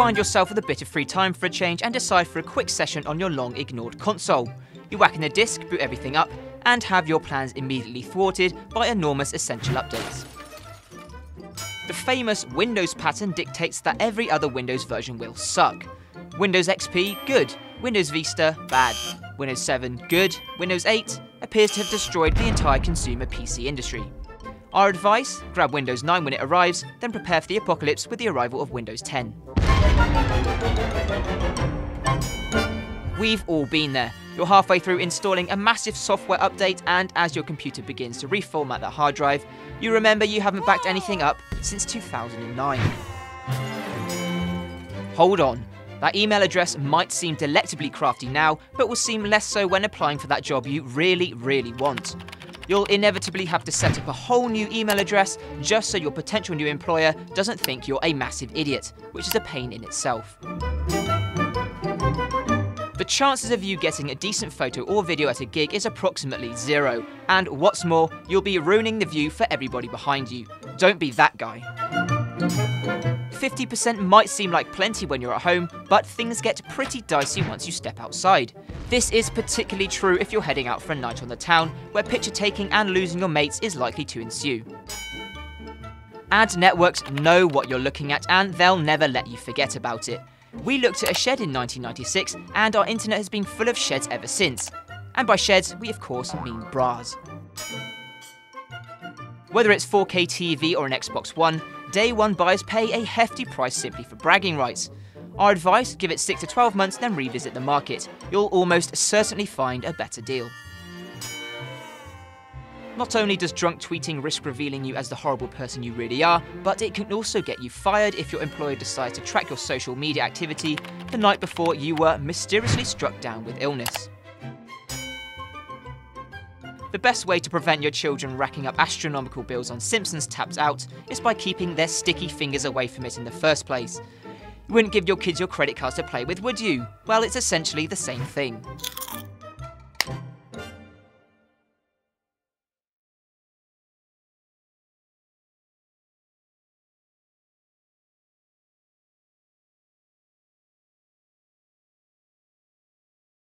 find yourself with a bit of free time for a change and decide for a quick session on your long-ignored console. You whack in the disk, boot everything up, and have your plans immediately thwarted by enormous essential updates. The famous Windows pattern dictates that every other Windows version will suck. Windows XP, good. Windows Vista, bad. Windows 7, good. Windows 8 appears to have destroyed the entire consumer PC industry. Our advice? Grab Windows 9 when it arrives, then prepare for the apocalypse with the arrival of Windows 10. We've all been there. You're halfway through installing a massive software update, and as your computer begins to reformat that hard drive, you remember you haven't backed anything up since 2009. Hold on. That email address might seem delectably crafty now, but will seem less so when applying for that job you really, really want. You'll inevitably have to set up a whole new email address just so your potential new employer doesn't think you're a massive idiot, which is a pain in itself. The chances of you getting a decent photo or video at a gig is approximately 0, and what's more, you'll be ruining the view for everybody behind you. Don't be that guy. 50% might seem like plenty when you're at home, but things get pretty dicey once you step outside. This is particularly true if you're heading out for a night on the town, where picture taking and losing your mates is likely to ensue. Ad networks know what you're looking at, and they'll never let you forget about it. We looked at a shed in 1996, and our internet has been full of sheds ever since. And by sheds, we of course mean bras. Whether it's 4K TV or an Xbox One, Day 1 buyers pay a hefty price simply for bragging rights. Our advice, give it 6 to 12 months, then revisit the market. You'll almost certainly find a better deal. Not only does drunk tweeting risk revealing you as the horrible person you really are, but it can also get you fired if your employer decides to track your social media activity the night before you were mysteriously struck down with illness. The best way to prevent your children racking up astronomical bills on Simpsons Tapped Out is by keeping their sticky fingers away from it in the first place. You wouldn't give your kids your credit cards to play with, would you? Well, it's essentially the same thing.